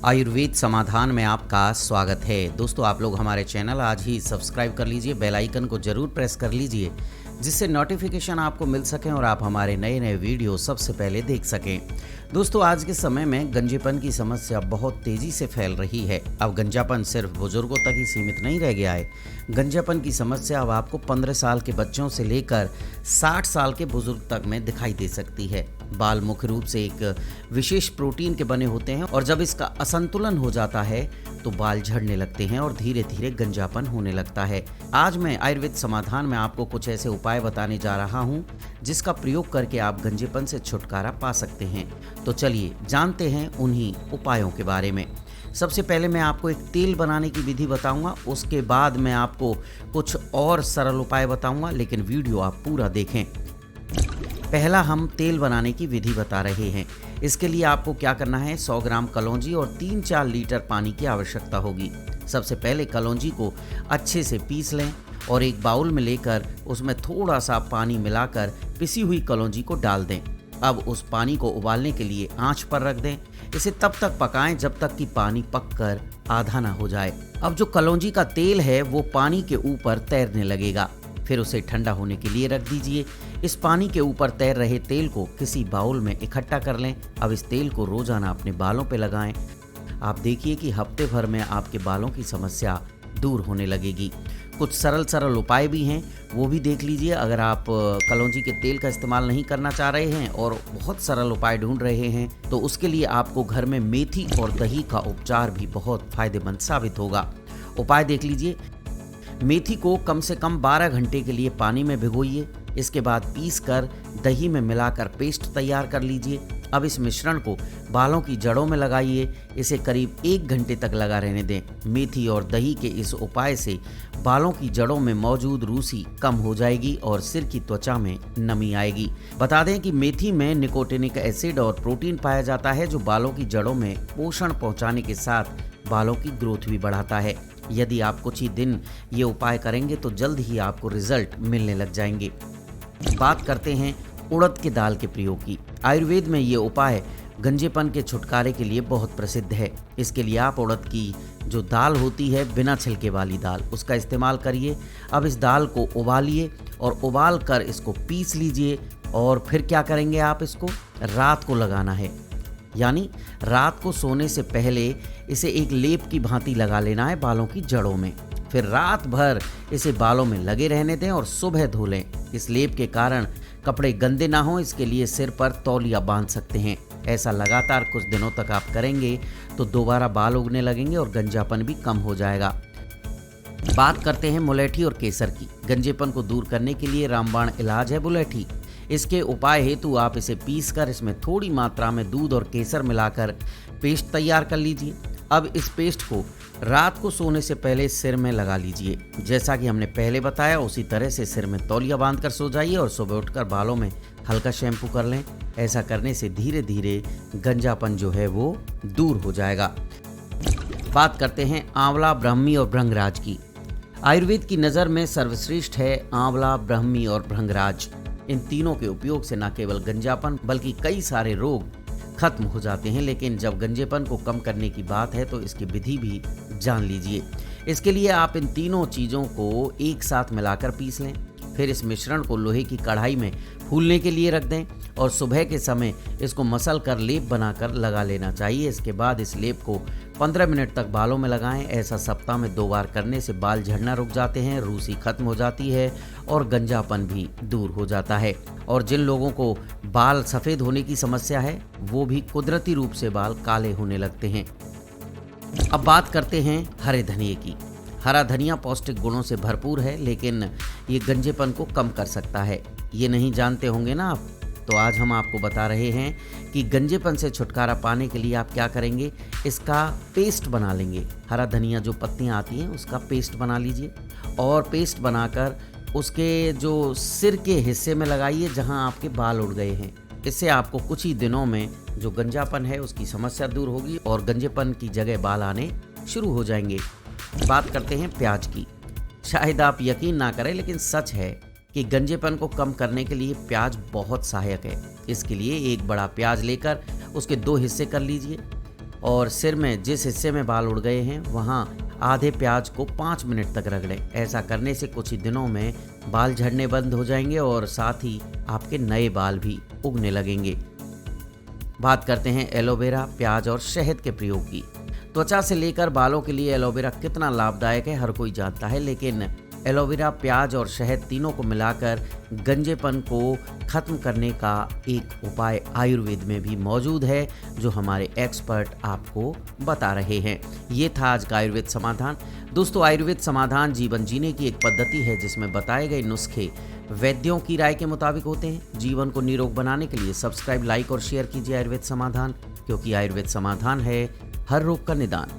आयुर्वेद समाधान में आपका स्वागत है। दोस्तों, आप लोग हमारे चैनल आज ही सब्सक्राइब कर लीजिए, बेल आइकन को ज़रूर प्रेस कर लीजिए जिससे नोटिफिकेशन आपको मिल सकें और आप हमारे नए नए वीडियो सबसे पहले देख सकें। दोस्तों, आज के समय में गंजेपन की समस्या बहुत तेज़ी से फैल रही है। अब गंजापन सिर्फ बुजुर्गों तक ही सीमित नहीं रह गया है। गंजापन की समस्या अब आपको 15 साल के बच्चों से लेकर 60 साल के बुजुर्ग तक में दिखाई दे सकती है। बाल मुख्य रूप से एक विशेष प्रोटीन के बने होते हैं और जब इसका असंतुलन हो जाता है तो बाल झड़ने लगते हैं और धीरे धीरे गंजापन होने लगता है। आज मैं आयुर्वेद समाधान में आपको कुछ ऐसे उपाय बताने जा रहा हूँ जिसका प्रयोग करके आप गंजेपन से छुटकारा पा सकते हैं। तो चलिए जानते हैं उन्हीं उपायों के बारे में। सबसे पहले मैं आपको एक तेल बनाने की विधि बताऊंगा, उसके बाद मैं आपको कुछ और सरल उपाय बताऊंगा, लेकिन वीडियो आप पूरा देखें। पहला हम तेल बनाने की विधि बता रहे हैं। इसके लिए आपको क्या करना है, 100 ग्राम कलौंजी और 3-4 लीटर पानी की आवश्यकता होगी। सबसे पहले कलौंजी को अच्छे से पीस लें और एक बाउल में लेकर उसमें थोड़ा सा पानी मिलाकर पिसी हुई कलौंजी को डाल दें। अब उस पानी को उबालने के लिए आंच पर रख दें। इसे तब तक पकाएं जब तक कि पानी पककर आधा ना हो जाए। अब जो कलौंजी का तेल है वो पानी के ऊपर तैरने लगेगा। फिर उसे ठंडा होने के लिए रख दीजिए। इस पानी के ऊपर तैर रहे तेल को किसी बाउल में इकट्ठा कर लें। अब इस तेल को रोजाना अपने बालों पे लगाएं। आप देखिए कि हफ्ते भर में आपके बालों की समस्या दूर होने लगेगी। कुछ सरल उपाय भी हैं, वो भी देख लीजिए। अगर आप कलौंजी के तेल का इस्तेमाल नहीं करना चाह रहे हैं और बहुत सरल उपाय ढूंढ रहे हैं तो उसके लिए आपको घर में मेथी और दही का उपचार भी बहुत फायदेमंद साबित होगा। उपाय देख लीजिए। मेथी को कम से कम 12 घंटे के लिए पानी में भिगोइए। इसके बाद पीसकर दही में मिलाकर पेस्ट तैयार कर लीजिए। अब इस मिश्रण को बालों की जड़ों में लगाइए। इसे करीब 1 घंटे तक लगा रहने दें। मेथी और दही के इस उपाय से बालों की जड़ों में मौजूद रूसी कम हो जाएगी और सिर की त्वचा में नमी आएगी। बता दें कि मेथी में निकोटिनिक एसिड और प्रोटीन पाया जाता है जो बालों की जड़ों में पोषण पहुंचाने के साथ बालों की ग्रोथ भी बढ़ाता है। यदि आप कुछ ही दिन ये उपाय करेंगे तो जल्द ही आपको रिजल्ट मिलने लग जाएंगे। बात करते हैं उड़द के दाल के प्रयोग की। आयुर्वेद में ये उपाय गंजेपन के छुटकारे के लिए बहुत प्रसिद्ध है। इसके लिए आप उड़द की जो दाल होती है, बिना छिलके वाली दाल, उसका इस्तेमाल करिए। अब इस दाल को उबालिए और उबाल कर इसको पीस लीजिए और फिर क्या करेंगे, आप इसको रात को लगाना है। यानी रात को सोने से पहले इसे एक लेप की भांति लगा लेना है बालों की जड़ों में। फिर रात भर इसे बालों में लगे रहने दें और सुबह धो लें। इस लेप के कारण कपड़े गंदे ना हो, इसके लिए सिर पर तौलिया बांध सकते हैं। ऐसा लगातार कुछ दिनों तक आप करेंगे तो दोबारा बाल उगने लगेंगे और गंजापन भी कम हो जाएगा। बात करते हैं मुलेठी और केसर की। गंजेपन को दूर करने के लिए रामबाण इलाज है मुलेठी। इसके उपाय हेतु आप इसे पीसकर इसमें थोड़ी मात्रा में दूध और केसर मिलाकर पेस्ट तैयार कर लीजिए। अब इस पेस्ट को रात को सोने से पहले सिर में लगा लीजिए। जैसा कि हमने पहले बताया उसी तरह से सिर में तौलिया बांधकर सो जाइए और सुबह उठकर बालों में हल्का शैम्पू कर लें। ऐसा करने से धीरे धीरे गंजापन जो है वो दूर हो जाएगा। बात करते हैं आंवला, ब्राह्मी और भृंगराज की। आयुर्वेद की नज़र में सर्वश्रेष्ठ है आंवला, ब्राह्मी और भृंगराज। इन तीनों के उपयोग से न केवल गंजापन बल्कि कई सारे रोग खत्म हो जाते हैं। लेकिन जब गंजेपन को कम करने की बात है तो इसकी विधि भी जान लीजिए। इसके लिए आप इन तीनों चीज़ों को एक साथ मिलाकर पीस लें। फिर इस मिश्रण को लोहे की कढ़ाई में फूलने के लिए रख दें और सुबह के समय इसको मसल कर लेप बनाकर लगा लेना चाहिए। इसके बाद इस लेप को 15 मिनट तक बालों में लगाएं। ऐसा सप्ताह में 2 बार करने से बाल झड़ना रुक जाते हैं, रूसी खत्म हो जाती है और गंजापन भी दूर हो जाता है। और जिन लोगों को बाल सफ़ेद होने की समस्या है वो भी कुदरती रूप से बाल काले होने लगते हैं। अब बात करते हैं हरे धनिये की। हरा धनिया पौष्टिक गुणों से भरपूर है लेकिन ये गंजेपन को कम कर सकता है। ये नहीं जानते होंगे ना आप, तो आज हम आपको बता रहे हैं कि गंजेपन से छुटकारा पाने के लिए आप क्या करेंगे, इसका पेस्ट बना लेंगे। हरा धनिया जो पत्तियां आती हैं उसका पेस्ट बना लीजिए और पेस्ट बनाकर उसके जो सिर के हिस्से में लगाइए जहां आपके बाल उड़ गए हैं। इससे आपको कुछ ही दिनों में जो गंजापन है उसकी समस्या दूर होगी और गंजेपन की जगह बाल आने शुरू हो जाएंगे। बात करते हैं प्याज की। शायद आप यकीन ना करें लेकिन सच है कि गंजेपन को कम करने के लिए प्याज बहुत सहायक है। इसके लिए एक बड़ा प्याज लेकर उसके 2 हिस्से कर लीजिए। और सिर में जिस हिस्से में बाल उड़ गए हैं वहाँ आधे प्याज को 5 मिनट तक रगड़ें। ऐसा करने से कुछ ही दिनों में बाल झड़ने बंद हो जाएंगे और साथ ही आपके नए बाल भी उगने लगेंगे। बात करते हैं एलोवेरा, प्याज और शहद के प्रयोग की। त्वचा से लेकर बालों के लिए एलोवेरा कितना लाभदायक है हर कोई जानता है, लेकिन एलोवेरा, प्याज और शहद तीनों को मिलाकर गंजेपन को खत्म करने का एक उपाय आयुर्वेद में भी मौजूद है, जो हमारे एक्सपर्ट आपको बता रहे हैं। ये था आज का आयुर्वेद समाधान। दोस्तों, आयुर्वेद समाधान जीवन जीने की एक पद्धति है जिसमें बताए गए नुस्खे वैद्यों की राय के मुताबिक होते हैं। जीवन को निरोग बनाने के लिए सब्सक्राइब, लाइक और शेयर कीजिए आयुर्वेद समाधान, क्योंकि आयुर्वेद समाधान है हर रोग का निदान।